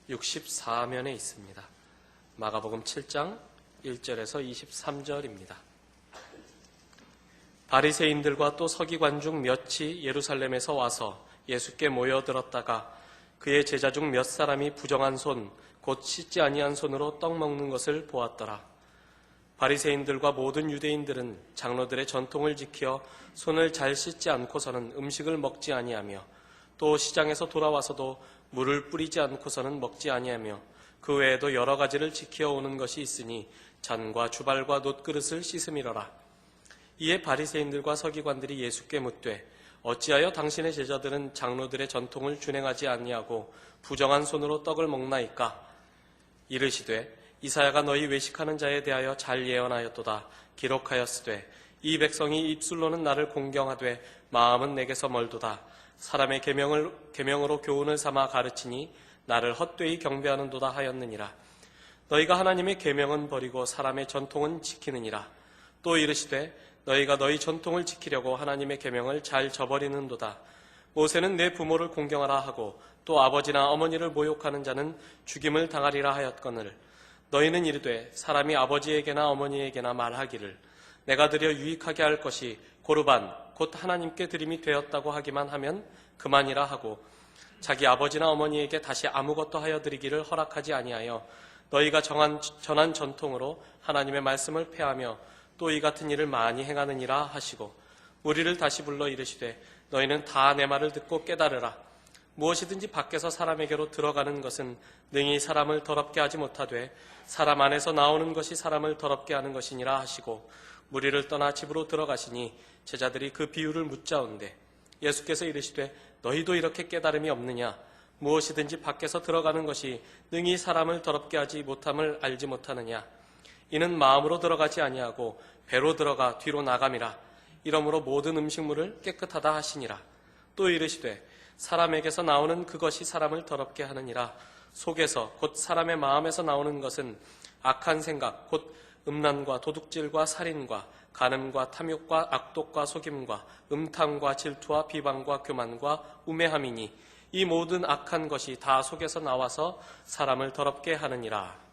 64면에 있습니다. 마가복음 7장 1절에서 23절입니다. 바리새인들과 또 서기관 중 몇이 예루살렘에서 와서 예수께 모여들었다가 그의 제자 중 몇 사람이 부정한 손, 곧 씻지 아니한 손으로 떡 먹는 것을 보았더라. 바리새인들과 모든 유대인들은 장로들의 전통을 지켜 손을 잘 씻지 않고서는 음식을 먹지 아니하며 또 시장에서 돌아와서도 물을 뿌리지 않고서는 먹지 아니하며 그 외에도 여러 가지를 지켜오는 것이 있으니 잔과 주발과 놋그릇을 씻음이러라. 이에 바리새인들과 서기관들이 예수께 묻되 어찌하여 당신의 제자들은 장로들의 전통을 준행하지 아니하고 부정한 손으로 떡을 먹나이까? 이르시되 이사야가 너희 외식하는 자에 대하여 잘 예언하였도다. 기록하였으되 이 백성이 입술로는 나를 공경하되 마음은 내게서 멀도다. 사람의 계명으로 교훈을 삼아 가르치니 나를 헛되이 경배하는도다 하였느니라. 너희가 하나님의 계명은 버리고 사람의 전통은 지키느니라. 또 이르시되 너희가 너희 전통을 지키려고 하나님의 계명을 잘 저버리는도다. 모세는 내 부모를 공경하라 하고 또 아버지나 어머니를 모욕하는 자는 죽임을 당하리라 하였거늘 너희는 이르되 사람이 아버지에게나 어머니에게나 말하기를 내가 드려 유익하게 할 것이 고르반 곧 하나님께 드림이 되었다고 하기만 하면 그만이라 하고 자기 아버지나 어머니에게 다시 아무것도 하여 드리기를 허락하지 아니하여 너희가 전한 전통으로 하나님의 말씀을 폐하며 또 이 같은 일을 많이 행하느니라 하시고 무리를 다시 불러 이르시되 너희는 다 내 말을 듣고 깨달으라. 무엇이든지 밖에서 사람에게로 들어가는 것은 능히 사람을 더럽게 하지 못하되 사람 안에서 나오는 것이 사람을 더럽게 하는 것이니라 하시고 무리를 떠나 집으로 들어가시니 제자들이 그 비유를 묻자온대 예수께서 이르시되 너희도 이렇게 깨달음이 없느냐? 무엇이든지 밖에서 들어가는 것이 능히 사람을 더럽게 하지 못함을 알지 못하느냐? 이는 마음으로 들어가지 아니하고 배로 들어가 뒤로 나감이라. 이러므로 모든 음식물을 깨끗하다 하시니라. 또 이르시되 사람에게서 나오는 그것이 사람을 더럽게 하느니라. 속에서 곧 사람의 마음에서 나오는 것은 악한 생각 곧 음란과 도둑질과 살인과 간음과 탐욕과 악독과 속임과 음탕과 질투와 비방과 교만과 우매함이니 이 모든 악한 것이 다 속에서 나와서 사람을 더럽게 하느니라.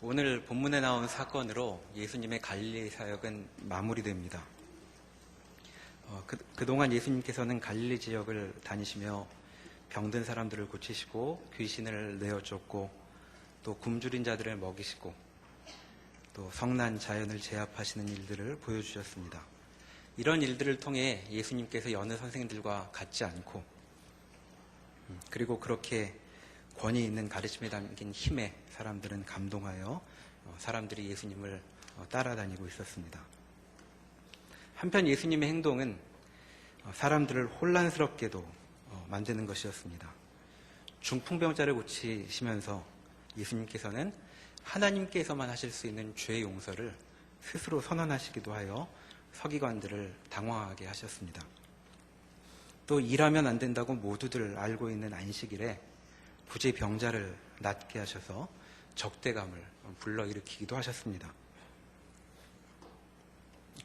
오늘 본문에 나온 사건으로 예수님의 갈릴리 사역은 마무리됩니다. 그동안 예수님께서는 갈릴리 지역을 다니시며 병든 사람들을 고치시고 귀신을 내어쫓고 또 굶주린 자들을 먹이시고 또 성난 자연을 제압하시는 일들을 보여주셨습니다. 이런 일들을 통해 예수님께서 여느 선생들과 같지 않고 그리고 그렇게 권위 있는 가르침에 담긴 힘에 사람들은 감동하여 사람들이 예수님을 따라다니고 있었습니다. 한편 예수님의 행동은 사람들을 혼란스럽게도 만드는 것이었습니다. 중풍병자를 고치시면서 예수님께서는 하나님께서만 하실 수 있는 죄 용서를 스스로 선언하시기도 하여 서기관들을 당황하게 하셨습니다. 또 일하면 안 된다고 모두들 알고 있는 안식일에 부재병자를 낫게 하셔서 적대감을 불러일으키기도 하셨습니다.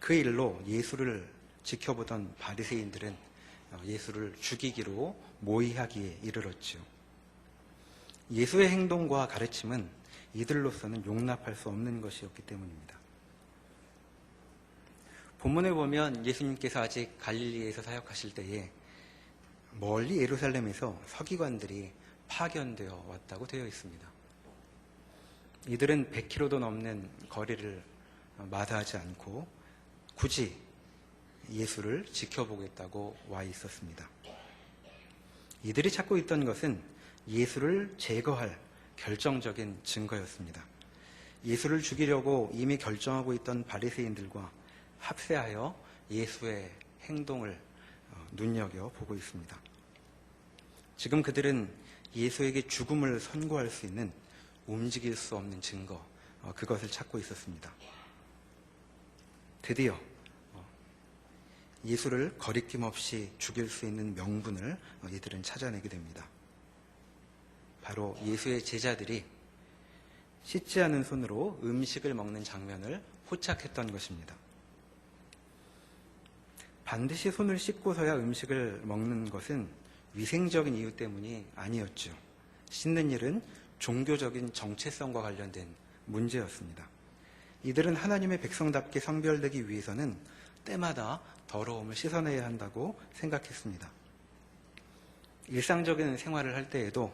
그 일로 예수를 지켜보던 바리새인들은 예수를 죽이기로 모의하기에 이르렀죠. 예수의 행동과 가르침은 이들로서는 용납할 수 없는 것이었기 때문입니다. 본문에 보면 예수님께서 아직 갈릴리에서 사역하실 때에 멀리 예루살렘에서 서기관들이 파견되어 왔다고 되어 있습니다. 이들은 100km도 넘는 거리를 마다하지 않고 굳이 예수를 지켜보겠다고 와 있었습니다. 이들이 찾고 있던 것은 예수를 제거할 결정적인 증거였습니다. 예수를 죽이려고 이미 결정하고 있던 바리새인들과 합세하여 예수의 행동을 눈여겨보고 있습니다. 지금 그들은 예수에게 죽음을 선고할 수 있는 움직일 수 없는 증거, 그것을 찾고 있었습니다. 드디어 예수를 거리낌 없이 죽일 수 있는 명분을 이들은 찾아내게 됩니다. 바로 예수의 제자들이 씻지 않은 손으로 음식을 먹는 장면을 포착했던 것입니다. 반드시 손을 씻고서야 음식을 먹는 것은 위생적인 이유 때문이 아니었죠. 씻는 일은 종교적인 정체성과 관련된 문제였습니다. 이들은 하나님의 백성답게 성별되기 위해서는 때마다 더러움을 씻어내야 한다고 생각했습니다. 일상적인 생활을 할 때에도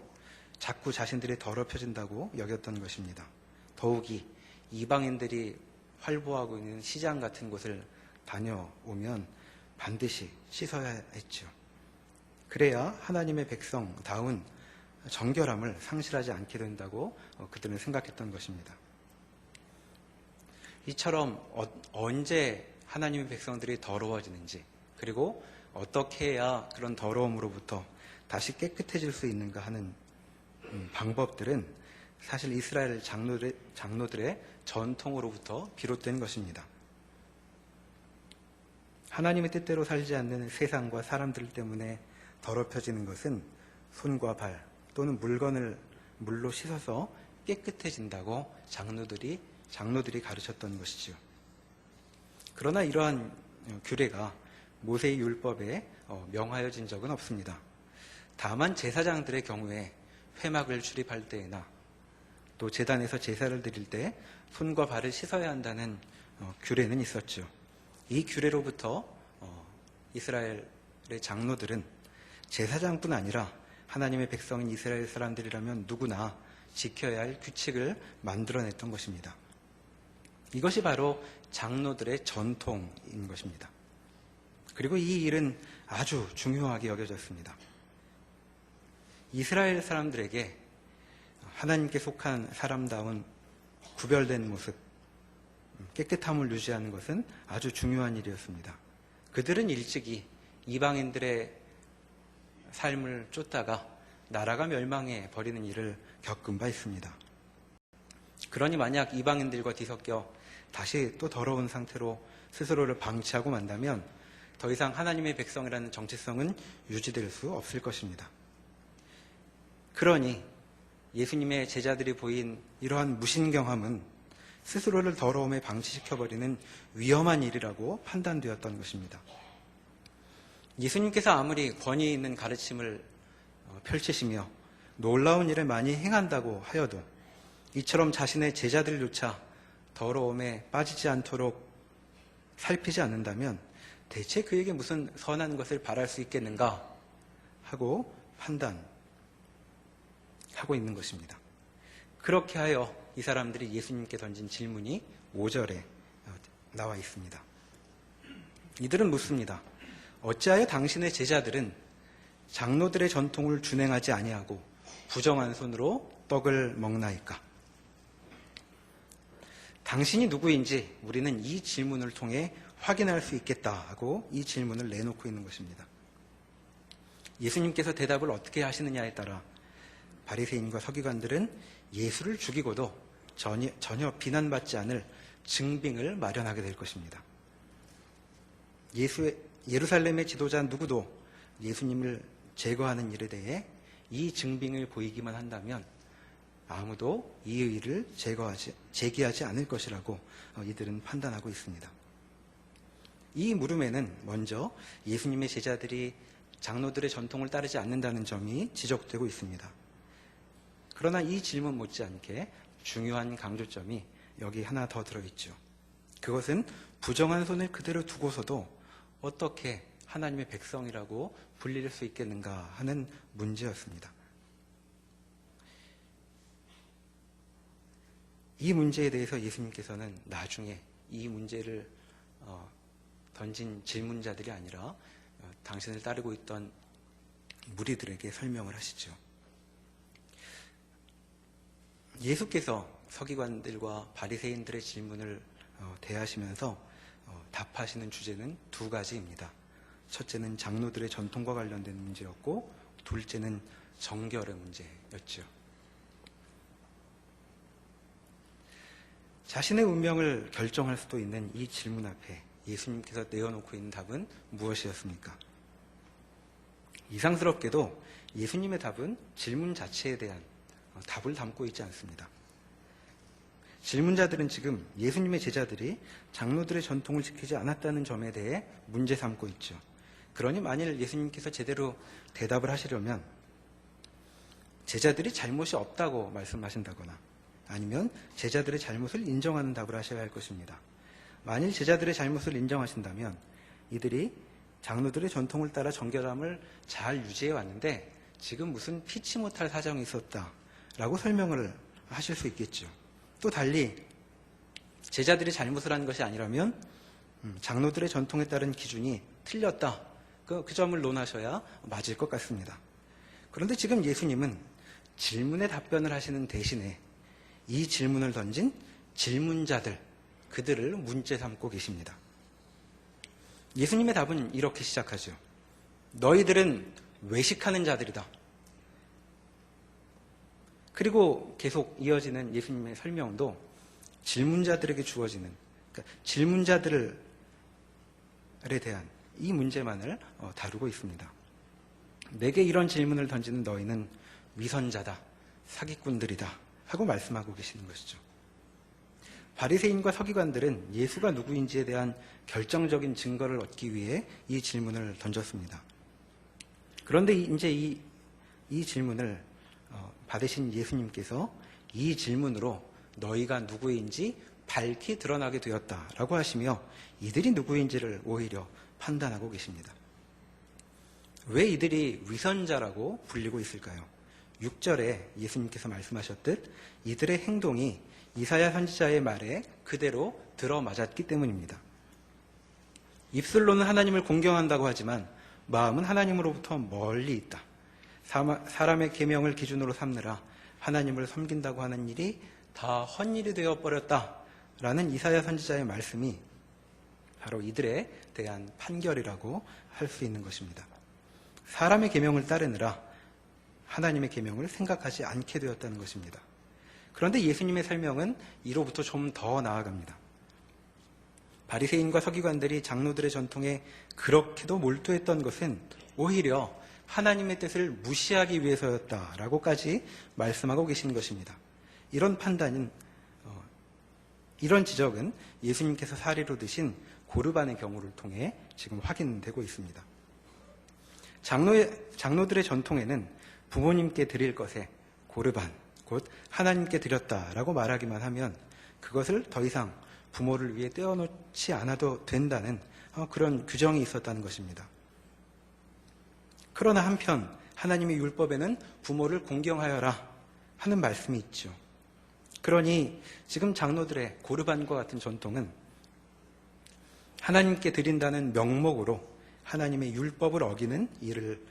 자꾸 자신들이 더럽혀진다고 여겼던 것입니다. 더욱이 이방인들이 활보하고 있는 시장 같은 곳을 다녀오면 반드시 씻어야 했죠. 그래야 하나님의 백성다운 정결함을 상실하지 않게 된다고 그들은 생각했던 것입니다. 이처럼 언제 하나님의 백성들이 더러워지는지, 그리고 어떻게 해야 그런 더러움으로부터 다시 깨끗해질 수 있는가 하는 방법들은 사실 이스라엘 장로들의 전통으로부터 비롯된 것입니다. 하나님의 뜻대로 살지 않는 세상과 사람들 때문에 더럽혀지는 것은 손과 발 또는 물건을 물로 씻어서 깨끗해진다고 장로들이 가르쳤던 것이죠. 그러나 이러한 규례가 모세의 율법에 명하여진 적은 없습니다. 다만 제사장들의 경우에 회막을 출입할 때나 또 제단에서 제사를 드릴 때 손과 발을 씻어야 한다는 규례는 있었죠. 이 규례로부터 이스라엘의 장로들은 제사장뿐 아니라 하나님의 백성인 이스라엘 사람들이라면 누구나 지켜야 할 규칙을 만들어냈던 것입니다. 이것이 바로 장로들의 전통인 것입니다. 그리고 이 일은 아주 중요하게 여겨졌습니다. 이스라엘 사람들에게 하나님께 속한 사람다운 구별된 모습, 깨끗함을 유지하는 것은 아주 중요한 일이었습니다. 그들은 일찍이 이방인들의 삶을 쫓다가 나라가 멸망해 버리는 일을 겪은 바 있습니다. 그러니 만약 이방인들과 뒤섞여 다시 또 더러운 상태로 스스로를 방치하고 만다면 더 이상 하나님의 백성이라는 정체성은 유지될 수 없을 것입니다. 그러니 예수님의 제자들이 보인 이러한 무신경함은 스스로를 더러움에 방치시켜버리는 위험한 일이라고 판단되었던 것입니다. 예수님께서 아무리 권위 있는 가르침을 펼치시며 놀라운 일을 많이 행한다고 하여도 이처럼 자신의 제자들조차 더러움에 빠지지 않도록 살피지 않는다면 대체 그에게 무슨 선한 것을 바랄 수 있겠는가 하고 판단하고 있는 것입니다. 그렇게 하여 이 사람들이 예수님께 던진 질문이 5절에 나와 있습니다. 이들은 묻습니다. 어찌하여 당신의 제자들은 장로들의 전통을 준행하지 아니하고 부정한 손으로 떡을 먹나이까? 당신이 누구인지 우리는 이 질문을 통해 확인할 수 있겠다 하고 이 질문을 내놓고 있는 것입니다. 예수님께서 대답을 어떻게 하시느냐에 따라 바리새인과 서기관들은 예수를 죽이고도 전혀 비난받지 않을 증빙을 마련하게 될 것입니다. 예루살렘의 지도자 누구도 예수님을 제거하는 일에 대해 이 증빙을 보이기만 한다면 아무도 이 의의를 제기하지 않을 것이라고 이들은 판단하고 있습니다. 이 물음에는 먼저 예수님의 제자들이 장로들의 전통을 따르지 않는다는 점이 지적되고 있습니다. 그러나 이 질문 못지않게 중요한 강조점이 여기 하나 더 들어있죠. 그것은 부정한 손을 그대로 두고서도 어떻게 하나님의 백성이라고 불릴 수 있겠는가 하는 문제였습니다. 이 문제에 대해서 예수님께서는 나중에 이 문제를 던진 질문자들이 아니라 당신을 따르고 있던 무리들에게 설명을 하시죠. 예수께서 서기관들과 바리새인들의 질문을 대하시면서 답하시는 주제는 두 가지입니다. 첫째는 장로들의 전통과 관련된 문제였고 둘째는 정결의 문제였죠. 자신의 운명을 결정할 수도 있는 이 질문 앞에 예수님께서 내어놓고 있는 답은 무엇이었습니까? 이상스럽게도 예수님의 답은 질문 자체에 대한 답을 담고 있지 않습니다. 질문자들은 지금 예수님의 제자들이 장로들의 전통을 지키지 않았다는 점에 대해 문제 삼고 있죠. 그러니 만일 예수님께서 제대로 대답을 하시려면 제자들이 잘못이 없다고 말씀하신다거나 아니면 제자들의 잘못을 인정하는 답을 하셔야 할 것입니다. 만일 제자들의 잘못을 인정하신다면 이들이 장로들의 전통을 따라 정결함을 잘 유지해 왔는데 지금 무슨 피치 못할 사정이 있었다라고 설명을 하실 수 있겠죠. 또 달리 제자들이 잘못을 한 것이 아니라면 장로들의 전통에 따른 기준이 틀렸다. 그 점을 논하셔야 맞을 것 같습니다. 그런데 지금 예수님은 질문에 답변을 하시는 대신에 이 질문을 던진 질문자들, 그들을 문제 삼고 계십니다. 예수님의 답은 이렇게 시작하죠. 너희들은 외식하는 자들이다. 그리고 계속 이어지는 예수님의 설명도 질문자들에게 주어지는, 그러니까 질문자들에 대한 이 문제만을 다루고 있습니다. 내게 이런 질문을 던지는 너희는 위선자다, 사기꾼들이다 하고 말씀하고 계시는 것이죠. 바리새인과 서기관들은 예수가 누구인지에 대한 결정적인 증거를 얻기 위해 이 질문을 던졌습니다. 그런데 이제 이 질문을 받으신 예수님께서 이 질문으로 너희가 누구인지 밝히 드러나게 되었다라고 하시며 이들이 누구인지를 오히려 판단하고 계십니다. 왜 이들이 위선자라고 불리고 있을까요? 6절에 예수님께서 말씀하셨듯 이들의 행동이 이사야 선지자의 말에 그대로 들어맞았기 때문입니다. 입술로는 하나님을 공경한다고 하지만 마음은 하나님으로부터 멀리 있다. 사람의 계명을 기준으로 삼느라 하나님을 섬긴다고 하는 일이 다 헛일이 되어버렸다라는 이사야 선지자의 말씀이 바로 이들에 대한 판결이라고 할 수 있는 것입니다. 사람의 계명을 따르느라 하나님의 계명을 생각하지 않게 되었다는 것입니다. 그런데 예수님의 설명은 이로부터 좀 더 나아갑니다. 바리새인과 서기관들이 장로들의 전통에 그렇게도 몰두했던 것은 오히려 하나님의 뜻을 무시하기 위해서였다라고까지 말씀하고 계신 것입니다. 이런 판단은, 이런 지적은 예수님께서 사례로 드신 고르반의 경우를 통해 지금 확인되고 있습니다. 장로들의 전통에는 부모님께 드릴 것에 고르반, 곧 하나님께 드렸다라고 말하기만 하면 그것을 더 이상 부모를 위해 떼어놓지 않아도 된다는 그런 규정이 있었다는 것입니다. 그러나 한편 하나님의 율법에는 부모를 공경하여라 하는 말씀이 있죠. 그러니 지금 장로들의 고르반과 같은 전통은 하나님께 드린다는 명목으로 하나님의 율법을 어기는 일을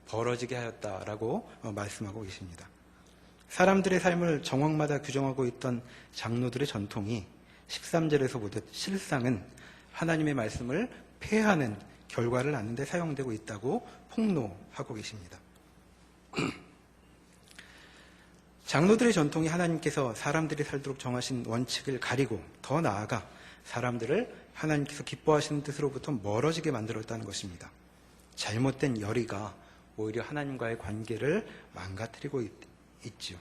벌어지게 하였다라고 말씀하고 계십니다. 사람들의 삶을 정황마다 규정하고 있던 장로들의 전통이 13절에서 보듯 실상은 하나님의 말씀을 폐하는 결과를 낳는 데 사용되고 있다고 폭로하고 계십니다. 장로들의 전통이 하나님께서 사람들이 살도록 정하신 원칙을 가리고 더 나아가 사람들을 하나님께서 기뻐하시는 뜻으로부터 멀어지게 만들었다는 것입니다. 잘못된 열의가 오히려 하나님과의 관계를 망가뜨리고 있죠.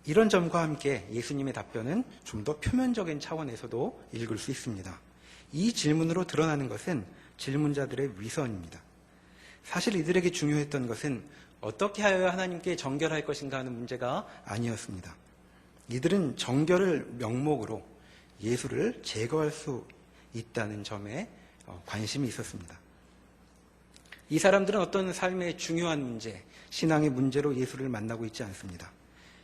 이런 점과 함께 예수님의 답변은 좀 더 표면적인 차원에서도 읽을 수 있습니다. 이 질문으로 드러나는 것은 질문자들의 위선입니다. 사실 이들에게 중요했던 것은 어떻게 하여야 하나님께 정결할 것인가 하는 문제가 아니었습니다. 이들은 정결을 명목으로 예수를 제거할 수 있다는 점에 관심이 있었습니다. 이 사람들은 어떤 삶의 중요한 문제, 신앙의 문제로 예수를 만나고 있지 않습니다.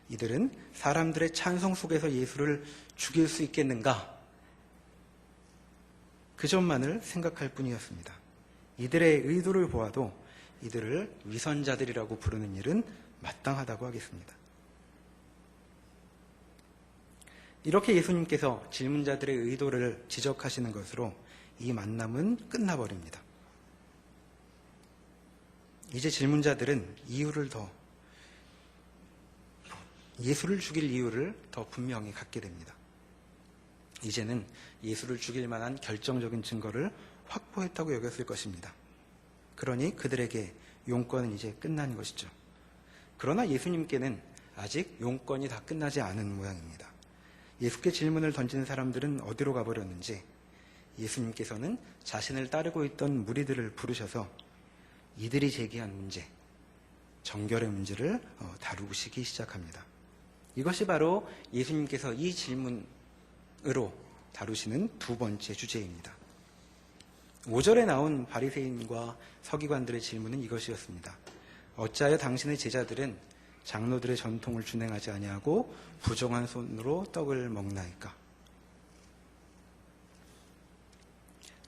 이들은 사람들의 찬송 속에서 예수를 죽일 수 있겠는가? 그 점만을 생각할 뿐이었습니다. 이들의 의도를 보아도 이들을 위선자들이라고 부르는 일은 마땅하다고 하겠습니다. 이렇게 예수님께서 질문자들의 의도를 지적하시는 것으로 이 만남은 끝나버립니다. 이제 질문자들은 예수를 죽일 이유를 더 분명히 갖게 됩니다. 이제는 예수를 죽일 만한 결정적인 증거를 확보했다고 여겼을 것입니다. 그러니 그들에게 용건은 이제 끝난 것이죠. 그러나 예수님께는 아직 용건이 다 끝나지 않은 모양입니다. 예수께 질문을 던지는 사람들은 어디로 가버렸는지 예수님께서는 자신을 따르고 있던 무리들을 부르셔서 이들이 제기한 문제, 정결의 문제를 다루시기 시작합니다. 이것이 바로 예수님께서 이 질문으로 다루시는 두 번째 주제입니다. 5절에 나온 바리새인과 서기관들의 질문은 이것이었습니다. 어찌하여 당신의 제자들은 장로들의 전통을 준행하지 아니하고 부정한 손으로 떡을 먹나이까?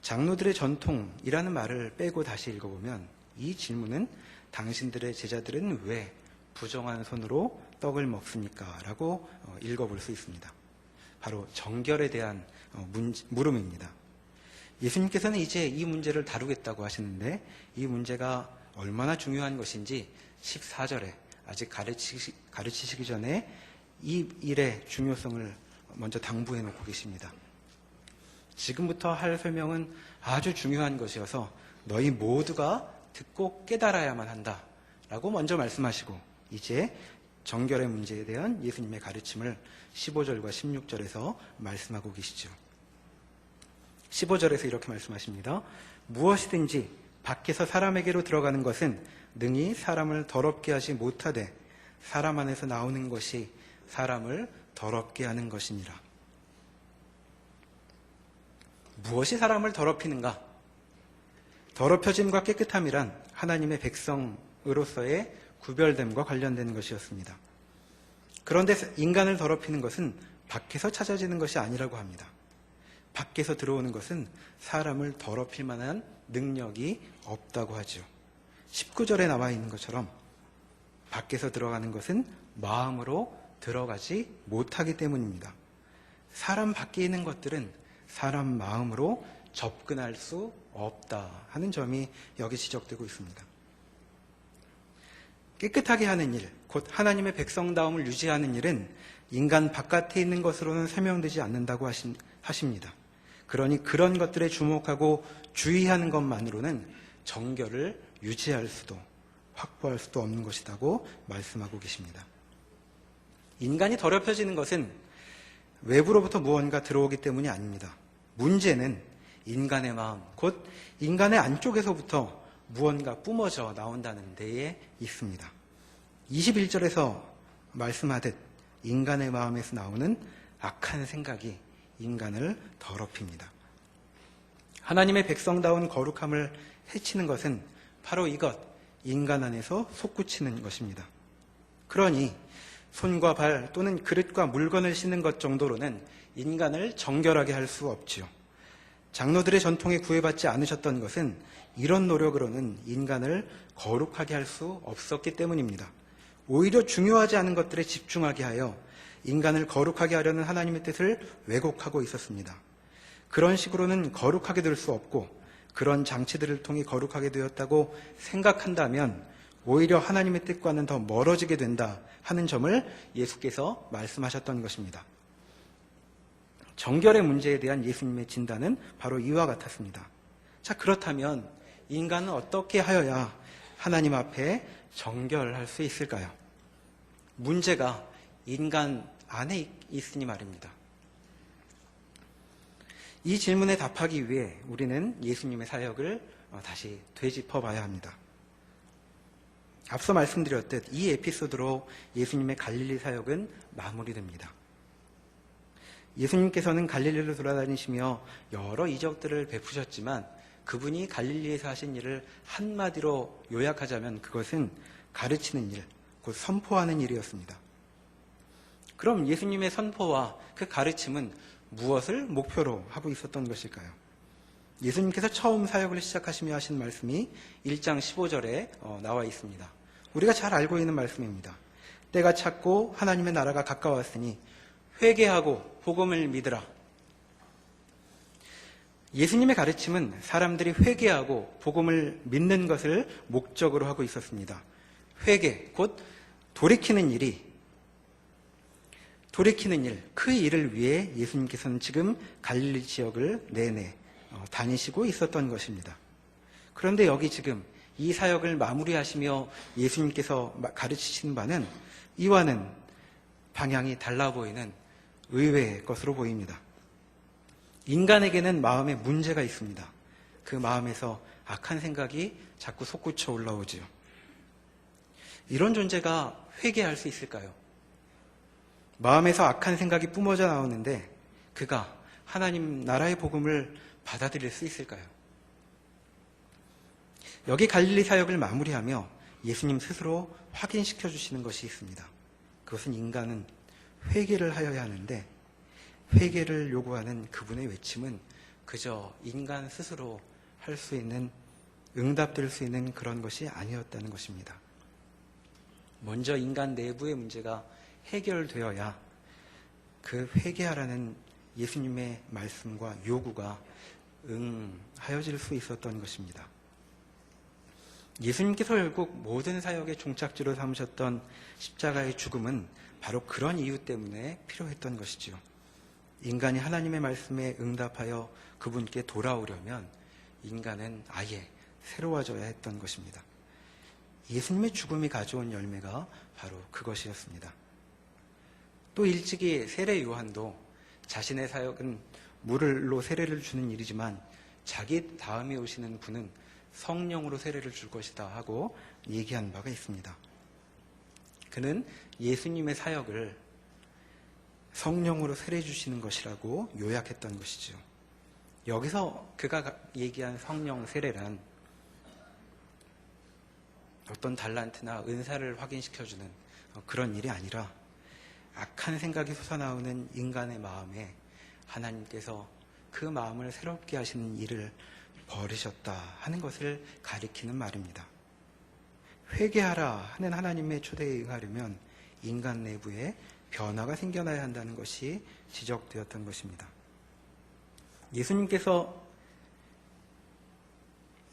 장로들의 전통이라는 말을 빼고 다시 읽어보면 이 질문은 당신들의 제자들은 왜 부정한 손으로 떡을 먹습니까? 라고 읽어볼 수 있습니다. 바로 정결에 대한 물음입니다. 예수님께서는 이제 이 문제를 다루겠다고 하시는데 이 문제가 얼마나 중요한 것인지 14절에 아직 가르치시기 전에 이 일의 중요성을 먼저 당부해 놓고 계십니다. 지금부터 할 설명은 아주 중요한 것이어서 너희 모두가 듣고 깨달아야만 한다 라고 먼저 말씀하시고 이제 정결의 문제에 대한 예수님의 가르침을 15절과 16절에서 말씀하고 계시죠. 15절에서 이렇게 말씀하십니다. 무엇이든지 밖에서 사람에게로 들어가는 것은 능히 사람을 더럽게 하지 못하되 사람 안에서 나오는 것이 사람을 더럽게 하는 것이니라. 무엇이 사람을 더럽히는가? 더럽혀짐과 깨끗함이란 하나님의 백성으로서의 구별됨과 관련된 것이었습니다. 그런데 인간을 더럽히는 것은 밖에서 찾아지는 것이 아니라고 합니다. 밖에서 들어오는 것은 사람을 더럽힐 만한 능력이 없다고 하죠. 19절에 나와 있는 것처럼 밖에서 들어가는 것은 마음으로 들어가지 못하기 때문입니다. 사람 밖에 있는 것들은 사람 마음으로 접근할 수 없다 하는 점이 여기 지적되고 있습니다. 깨끗하게 하는 일, 곧 하나님의 백성다움을 유지하는 일은 인간 바깥에 있는 것으로는 설명되지 않는다고 하십니다. 그러니 그런 것들에 주목하고 주의하는 것만으로는 정결을 유지할 수도 확보할 수도 없는 것이라고 말씀하고 계십니다. 인간이 더럽혀지는 것은 외부로부터 무언가 들어오기 때문이 아닙니다. 문제는 인간의 마음, 곧 인간의 안쪽에서부터 무언가 뿜어져 나온다는 데에 있습니다. 21절에서 말씀하듯 인간의 마음에서 나오는 악한 생각이 인간을 더럽힙니다. 하나님의 백성다운 거룩함을 해치는 것은 바로 이것, 인간 안에서 솟구치는 것입니다. 그러니 손과 발 또는 그릇과 물건을 씻는 것 정도로는 인간을 정결하게 할 수 없지요. 장로들의 전통에 구애받지 않으셨던 것은 이런 노력으로는 인간을 거룩하게 할 수 없었기 때문입니다. 오히려 중요하지 않은 것들에 집중하게 하여 인간을 거룩하게 하려는 하나님의 뜻을 왜곡하고 있었습니다. 그런 식으로는 거룩하게 될 수 없고 그런 장치들을 통해 거룩하게 되었다고 생각한다면 오히려 하나님의 뜻과는 더 멀어지게 된다 하는 점을 예수께서 말씀하셨던 것입니다. 정결의 문제에 대한 예수님의 진단은 바로 이와 같았습니다. 자, 그렇다면 인간은 어떻게 하여야 하나님 앞에 정결할 수 있을까요? 문제가 인간 안에 있으니 말입니다. 이 질문에 답하기 위해 우리는 예수님의 사역을 다시 되짚어 봐야 합니다. 앞서 말씀드렸듯 이 에피소드로 예수님의 갈릴리 사역은 마무리됩니다. 예수님께서는 갈릴리로 돌아다니시며 여러 이적들을 베푸셨지만 그분이 갈릴리에서 하신 일을 한마디로 요약하자면 그것은 가르치는 일, 곧 선포하는 일이었습니다. 그럼 예수님의 선포와 그 가르침은 무엇을 목표로 하고 있었던 것일까요? 예수님께서 처음 사역을 시작하시며 하신 말씀이 1장 15절에 나와 있습니다. 우리가 잘 알고 있는 말씀입니다. 때가 찼고 하나님의 나라가 가까웠으니 회개하고 복음을 믿으라. 예수님의 가르침은 사람들이 회개하고 복음을 믿는 것을 목적으로 하고 있었습니다. 회개, 곧 돌이키는 일, 그 일을 위해 예수님께서는 지금 갈릴리 지역을 내내 다니시고 있었던 것입니다. 그런데 여기 지금 이 사역을 마무리하시며 예수님께서 가르치신 바는 이와는 방향이 달라 보이는 의외의 것으로 보입니다. 인간에게는 마음에 문제가 있습니다. 그 마음에서 악한 생각이 자꾸 솟구쳐 올라오지요. 이런 존재가 회개할 수 있을까요? 마음에서 악한 생각이 뿜어져 나오는데 그가 하나님 나라의 복음을 받아들일 수 있을까요? 여기 갈릴리 사역을 마무리하며 예수님 스스로 확인시켜 주시는 것이 있습니다. 그것은 인간은 회개를 하여야 하는데 회개를 요구하는 그분의 외침은 그저 인간 스스로 할 수 있는, 응답될 수 있는 그런 것이 아니었다는 것입니다. 먼저 인간 내부의 문제가 해결되어야 그 회개하라는 예수님의 말씀과 요구가 응하여질 수 있었던 것입니다. 예수님께서 결국 모든 사역의 종착지로 삼으셨던 십자가의 죽음은 바로 그런 이유 때문에 필요했던 것이지요. 인간이 하나님의 말씀에 응답하여 그분께 돌아오려면 인간은 아예 새로워져야 했던 것입니다. 예수님의 죽음이 가져온 열매가 바로 그것이었습니다. 또 일찍이 세례 요한도 자신의 사역은 물로 세례를 주는 일이지만 자기 다음에 오시는 분은 성령으로 세례를 줄 것이다 하고 얘기한 바가 있습니다. 그는 예수님의 사역을 성령으로 세례 주시는 것이라고 요약했던 것이죠. 여기서 그가 얘기한 성령 세례란 어떤 달란트나 은사를 확인시켜주는 그런 일이 아니라 악한 생각이 솟아나오는 인간의 마음에 하나님께서 그 마음을 새롭게 하시는 일을 벌이셨다 하는 것을 가리키는 말입니다. 회개하라 하는 하나님의 초대에 응하려면 인간 내부에 변화가 생겨나야 한다는 것이 지적되었던 것입니다. 예수님께서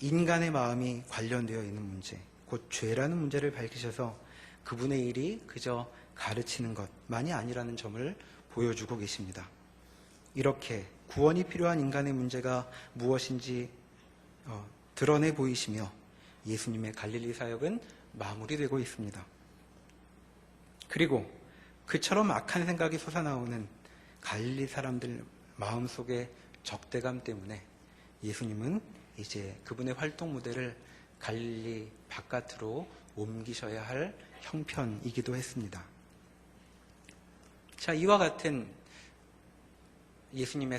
인간의 마음이 관련되어 있는 문제, 곧 죄라는 문제를 밝히셔서 그분의 일이 그저 가르치는 것만이 아니라는 점을 보여주고 계십니다. 이렇게 구원이 필요한 인간의 문제가 무엇인지 드러내 보이시며 예수님의 갈릴리 사역은 마무리되고 있습니다. 그리고 그처럼 악한 생각이 솟아나오는 갈릴리 사람들 마음속의 적대감 때문에 예수님은 이제 그분의 활동 무대를 갈릴리 바깥으로 옮기셔야 할 형편이기도 했습니다. 자, 이와 같은 예수님의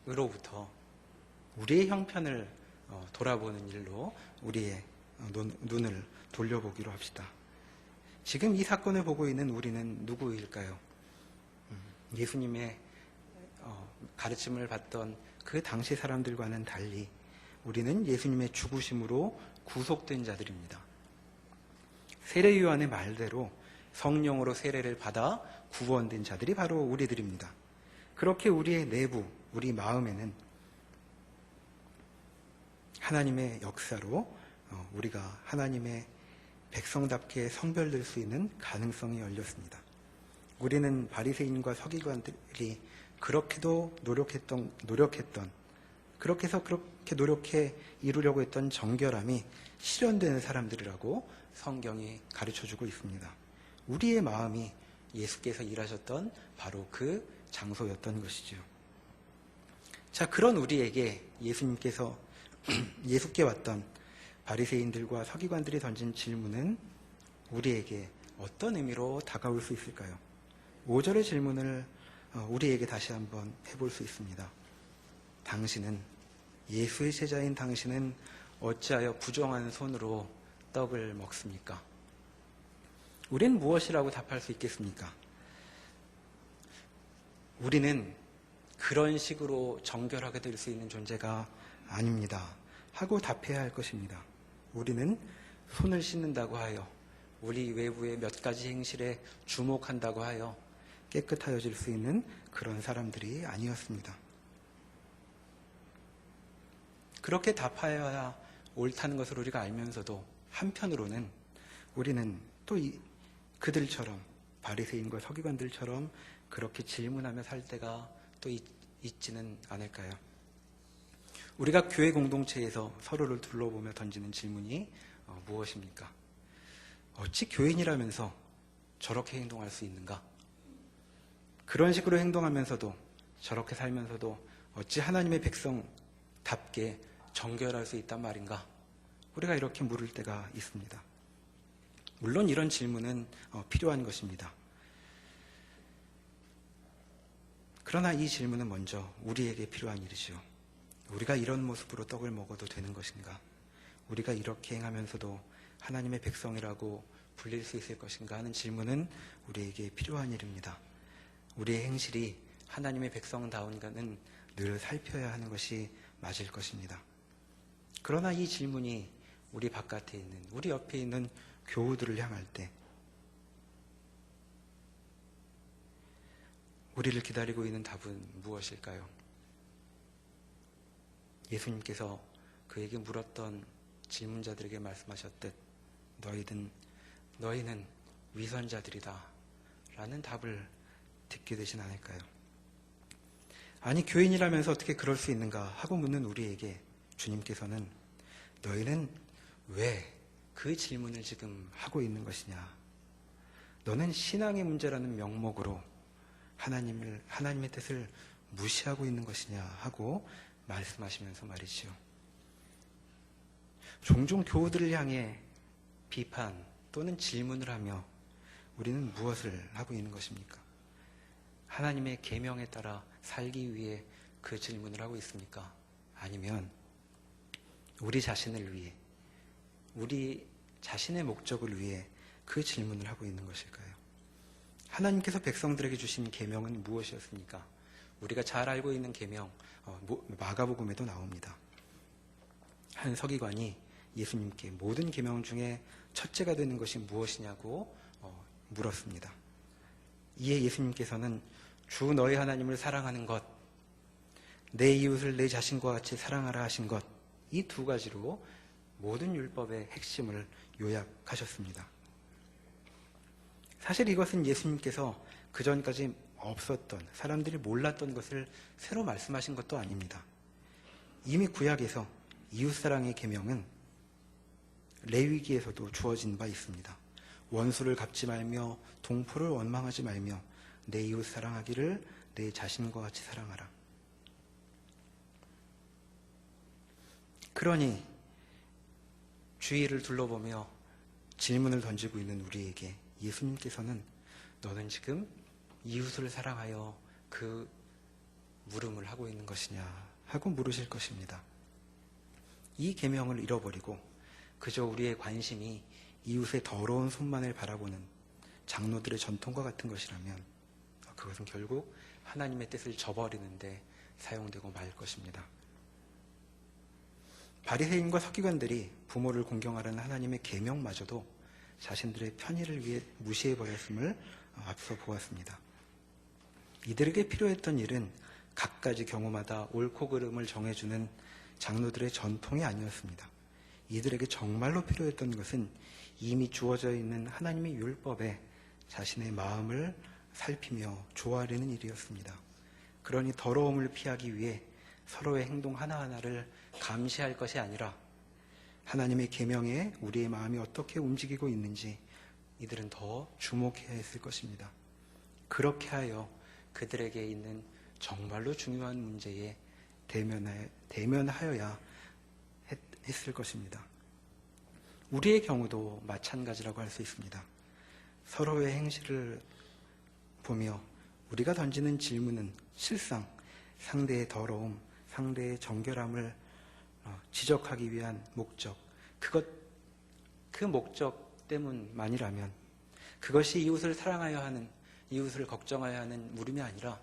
사역으로부터 우리의 형편을 돌아보는 일로 우리의 눈을 돌려보기로 합시다. 지금 이 사건을 보고 있는 우리는 누구일까요? 예수님의 가르침을 받던 그 당시 사람들과는 달리 우리는 예수님의 죽으심으로 구속된 자들입니다. 세례 요한의 말대로 성령으로 세례를 받아 구원된 자들이 바로 우리들입니다. 그렇게 우리의 내부, 우리 마음에는 하나님의 역사로 우리가 하나님의 백성답게 성별될 수 있는 가능성이 열렸습니다. 우리는 바리새인과 서기관들이 그렇게도 노력했던 그렇게 해서 그렇게 노력해 이루려고 했던 정결함이 실현되는 사람들이라고 성경이 가르쳐주고 있습니다. 우리의 마음이 예수께서 일하셨던 바로 그 장소였던 것이죠. 자, 그런 우리에게 예수님께서 예수께 왔던 바리새인들과 서기관들이 던진 질문은 우리에게 어떤 의미로 다가올 수 있을까요? 5절의 질문을 우리에게 다시 한번 해볼 수 있습니다. 당신은, 예수의 제자인 당신은 어찌하여 부정한 손으로 떡을 먹습니까? 우리는 무엇이라고 답할 수 있겠습니까? 우리는 그런 식으로 정결하게 될 수 있는 존재가 아닙니다 하고 답해야 할 것입니다. 우리는 손을 씻는다고 하여 우리 외부의 몇 가지 행실에 주목한다고 하여 깨끗하여질 수 있는 그런 사람들이 아니었습니다. 그렇게 답하여야 옳다는 것을 우리가 알면서도 한편으로는 우리는 또 그들처럼 바리새인과 서기관들처럼 그렇게 질문하며 살 때가 또 있지는 않을까요? 우리가 교회 공동체에서 서로를 둘러보며 던지는 질문이 무엇입니까? 어찌 교인이라면서 저렇게 행동할 수 있는가? 그런 식으로 행동하면서도 저렇게 살면서도 어찌 하나님의 백성답게 정결할 수 있단 말인가? 우리가 이렇게 물을 때가 있습니다. 물론 이런 질문은 필요한 것입니다. 그러나 이 질문은 먼저 우리에게 필요한 일이죠. 우리가 이런 모습으로 떡을 먹어도 되는 것인가? 우리가 이렇게 행하면서도 하나님의 백성이라고 불릴 수 있을 것인가 하는 질문은 우리에게 필요한 일입니다. 우리의 행실이 하나님의 백성다운가는 늘 살펴야 하는 것이 맞을 것입니다. 그러나 이 질문이 우리 바깥에 있는, 우리 옆에 있는 교우들을 향할 때 우리를 기다리고 있는 답은 무엇일까요? 예수님께서 그에게 물었던 질문자들에게 말씀하셨듯 너희는 위선자들이다 라는 답을 듣게 되진 않을까요? 아니, 교인이라면서 어떻게 그럴 수 있는가 하고 묻는 우리에게 주님께서는 너희는 왜 그 질문을 지금 하고 있는 것이냐? 너는 신앙의 문제라는 명목으로 하나님의 뜻을 무시하고 있는 것이냐 하고 말씀하시면서 말이죠. 종종 교우들을 향해 비판 또는 질문을 하며 우리는 무엇을 하고 있는 것입니까? 하나님의 계명에 따라 살기 위해 그 질문을 하고 있습니까? 아니면 우리 자신을 위해, 우리 자신의 목적을 위해 그 질문을 하고 있는 것일까요? 하나님께서 백성들에게 주신 계명은 무엇이었습니까? 우리가 잘 알고 있는 계명, 마가복음에도 나옵니다. 한 서기관이 예수님께 모든 계명 중에 첫째가 되는 것이 무엇이냐고 물었습니다. 이에 예수님께서는 주 너희 하나님을 사랑하는 것, 내 이웃을 내 자신과 같이 사랑하라 하신 것, 이 두 가지로 모든 율법의 핵심을 요약하셨습니다. 사실 이것은 예수님께서 그전까지 없었던, 사람들이 몰랐던 것을 새로 말씀하신 것도 아닙니다. 이미 구약에서 이웃사랑의 계명은 레위기에서도 주어진 바 있습니다. 원수를 갚지 말며 동포를 원망하지 말며 내 이웃 사랑하기를 내 자신과 같이 사랑하라. 그러니 주위를 둘러보며 질문을 던지고 있는 우리에게 예수님께서는 너는 지금 이웃을 사랑하여 그 물음을 하고 있는 것이냐 하고 물으실 것입니다. 이 계명을 잃어버리고 그저 우리의 관심이 이웃의 더러운 손만을 바라보는 장로들의 전통과 같은 것이라면 그것은 결국 하나님의 뜻을 저버리는 데 사용되고 말 것입니다. 바리새인과 서기관들이 부모를 공경하라는 하나님의 계명마저도 자신들의 편의를 위해 무시해버렸음을 앞서 보았습니다. 이들에게 필요했던 일은 각가지 경우마다 옳고 그름을 정해주는 장로들의 전통이 아니었습니다. 이들에게 정말로 필요했던 것은 이미 주어져 있는 하나님의 율법에 자신의 마음을 살피며 조아리는 일이었습니다. 그러니 더러움을 피하기 위해 서로의 행동 하나하나를 감시할 것이 아니라 하나님의 계명에 우리의 마음이 어떻게 움직이고 있는지 이들은 더 주목해야 했을 것입니다. 그렇게 하여 그들에게 있는 정말로 중요한 문제에 대면하여야 했을 것입니다. 우리의 경우도 마찬가지라고 할 수 있습니다. 서로의 행실을 보며 우리가 던지는 질문은 실상 상대의 더러움, 상대의 정결함을 지적하기 위한 목적, 그 목적 때문만이라면 그것이 이웃을 사랑하여 하는, 이웃을 걱정하여 하는 물음이 아니라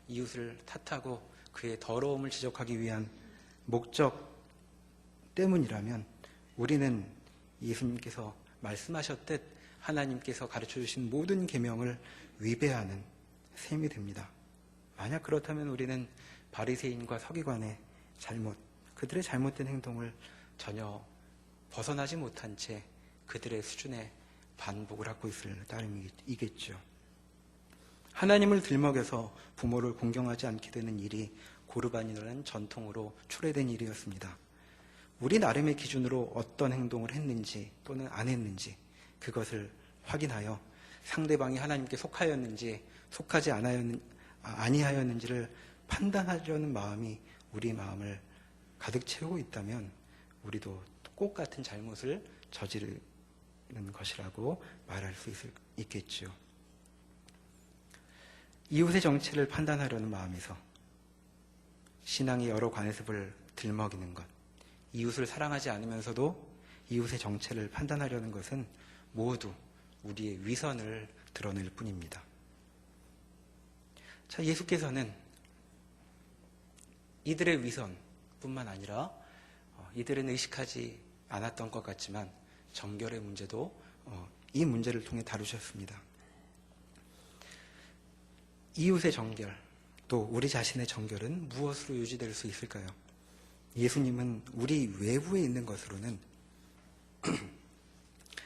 이웃을 탓하고 그의 더러움을 지적하기 위한 목적 때문이라면 우리는 예수님께서 말씀하셨듯 하나님께서 가르쳐 주신 모든 계명을 위배하는 셈이 됩니다. 만약 그렇다면 우리는 바리새인과 서기관의 그들의 잘못된 행동을 전혀 벗어나지 못한 채 그들의 수준에 반복을 하고 있을 따름이겠죠. 하나님을 들먹여서 부모를 공경하지 않게 되는 일이 고르반이라는 전통으로 출애된 일이었습니다. 우리 나름의 기준으로 어떤 행동을 했는지 또는 안 했는지 그것을 확인하여 상대방이 하나님께 속하였는지 속하지 아니하였는지를 판단하려는 마음이 우리 마음을 가득 채우고 있다면 우리도 똑 같은 잘못을 저지르는 것이라고 말할 수 있겠죠. 이웃의 정체를 판단하려는 마음에서 신앙의 여러 관습을 들먹이는 것, 이웃을 사랑하지 않으면서도 이웃의 정체를 판단하려는 것은 모두 우리의 위선을 드러낼 뿐입니다. 자, 예수께서는 이들의 위선뿐만 아니라 이들은 의식하지 않았던 것 같지만 정결의 문제도 이 문제를 통해 다루셨습니다. 이웃의 정결, 또 우리 자신의 정결은 무엇으로 유지될 수 있을까요? 예수님은 우리 외부에 있는 것으로는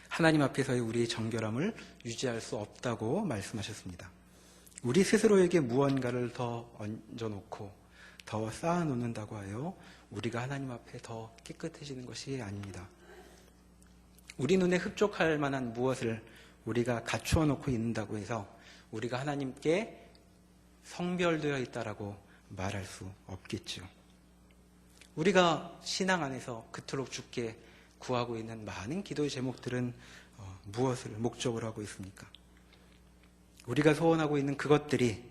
하나님 앞에서의 우리의 정결함을 유지할 수 없다고 말씀하셨습니다. 우리 스스로에게 무언가를 더 얹어놓고 더 쌓아놓는다고 하여 우리가 하나님 앞에 더 깨끗해지는 것이 아닙니다. 우리 눈에 흡족할 만한 무엇을 우리가 갖추어 놓고 있는다고 해서 우리가 하나님께 성별되어 있다라고 말할 수 없겠죠. 우리가 신앙 안에서 그토록 주께 구하고 있는 많은 기도의 제목들은 무엇을 목적으로 하고 있습니까? 우리가 소원하고 있는 그것들이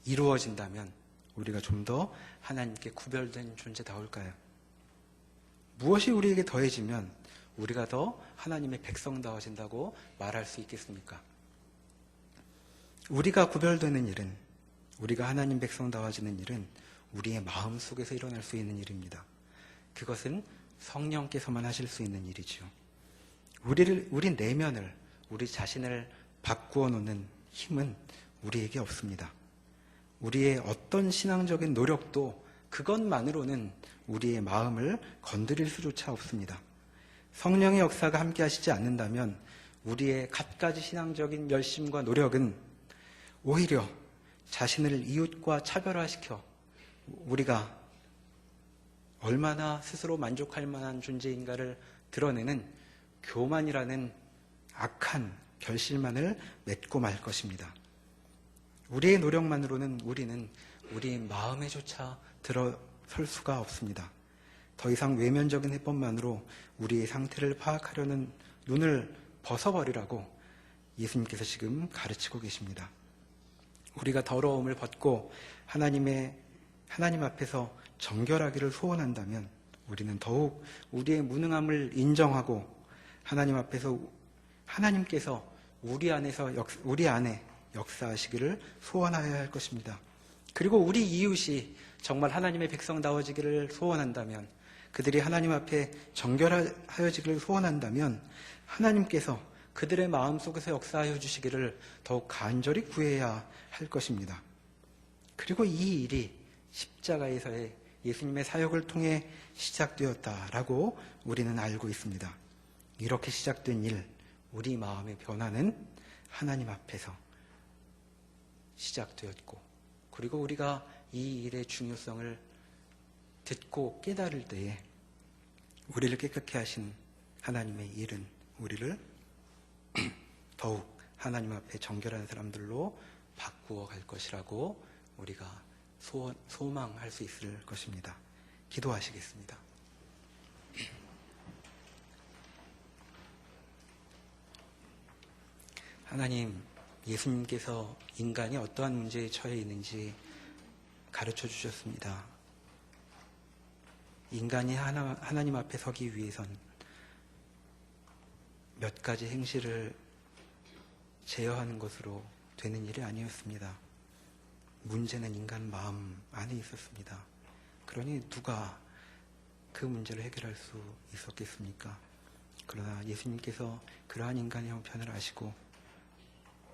이루어진다면 우리가 좀 더 하나님께 구별된 존재다울까요? 무엇이 우리에게 더해지면 우리가 더 하나님의 백성다워진다고 말할 수 있겠습니까? 우리가 구별되는 일은, 우리가 하나님 백성다워지는 일은 우리의 마음 속에서 일어날 수 있는 일입니다. 그것은 성령께서만 하실 수 있는 일이죠. 우리 내면을, 우리 자신을 바꾸어 놓는 힘은 우리에게 없습니다. 우리의 어떤 신앙적인 노력도 그것만으로는 우리의 마음을 건드릴 수조차 없습니다. 성령의 역사가 함께 하시지 않는다면 우리의 갖가지 신앙적인 열심과 노력은 오히려 자신을 이웃과 차별화시켜 우리가 얼마나 스스로 만족할 만한 존재인가를 드러내는 교만이라는 악한 결실만을 맺고 말 것입니다. 우리의 노력만으로는 우리는 우리 마음에조차 들어설 수가 없습니다. 더 이상 외면적인 해법만으로 우리의 상태를 파악하려는 눈을 벗어버리라고 예수님께서 지금 가르치고 계십니다. 우리가 더러움을 벗고 하나님 앞에서 정결하기를 소원한다면 우리는 더욱 우리의 무능함을 인정하고 하나님 앞에서 하나님께서 우리 안에 역사하시기를 소원하여야 할 것입니다. 그리고 우리 이웃이 정말 하나님의 백성다워지기를 소원한다면, 그들이 하나님 앞에 정결하여지기를 소원한다면 하나님께서 그들의 마음속에서 역사하여 주시기를 더욱 간절히 구해야 할 것입니다. 그리고 이 일이 십자가에서의 예수님의 사역을 통해 시작되었다라고 우리는 알고 있습니다. 이렇게 시작된 일, 우리 마음의 변화는 하나님 앞에서 시작되었고, 그리고 우리가 이 일의 중요성을 듣고 깨달을 때에 우리를 깨끗게 하신 하나님의 일은 우리를 더욱 하나님 앞에 정결한 사람들로 바꾸어 갈 것이라고 우리가 소망할 수 있을 것입니다. 기도하시겠습니다. 하나님, 예수님께서 인간이 어떠한 문제에 처해 있는지 가르쳐 주셨습니다. 인간이 하나님 앞에 서기 위해선 몇 가지 행실을 제어하는 것으로 되는 일이 아니었습니다. 문제는 인간 마음 안에 있었습니다. 그러니 누가 그 문제를 해결할 수 있었겠습니까? 그러나 예수님께서 그러한 인간의 형편을 아시고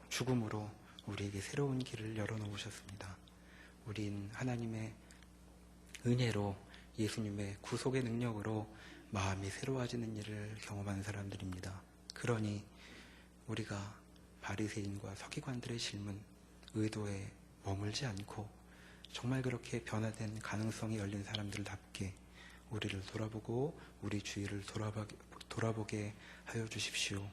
죽음으로 우리에게 새로운 길을 열어놓으셨습니다. 우린 하나님의 은혜로 예수님의 구속의 능력으로 마음이 새로워지는 일을 경험한 사람들입니다. 그러니 우리가 바리새인과 서기관들의 질문, 의도에 머물지 않고 정말 그렇게 변화된 가능성이 열린 사람들답게 우리를 돌아보고 우리 주위를 돌아보게 하여 주십시오.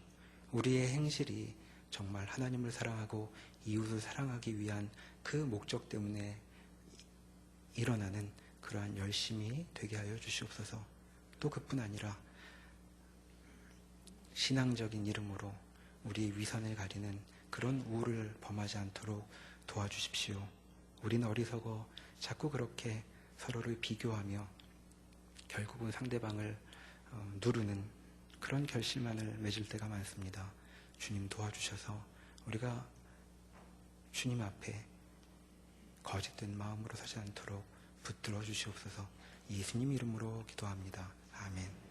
우리의 행실이 정말 하나님을 사랑하고 이웃을 사랑하기 위한 그 목적 때문에 일어나는 그러한 열심이 되게 하여 주시옵소서. 또 그뿐 아니라 신앙적인 이름으로 우리 위선을 가리는 그런 우를 범하지 않도록 도와주십시오. 우리는 어리석어 자꾸 그렇게 서로를 비교하며 결국은 상대방을 누르는 그런 결실만을 맺을 때가 많습니다. 주님 도와주셔서 우리가 주님 앞에 거짓된 마음으로 서지 않도록 붙들어 주시옵소서. 예수님 이름으로 기도합니다. 아멘.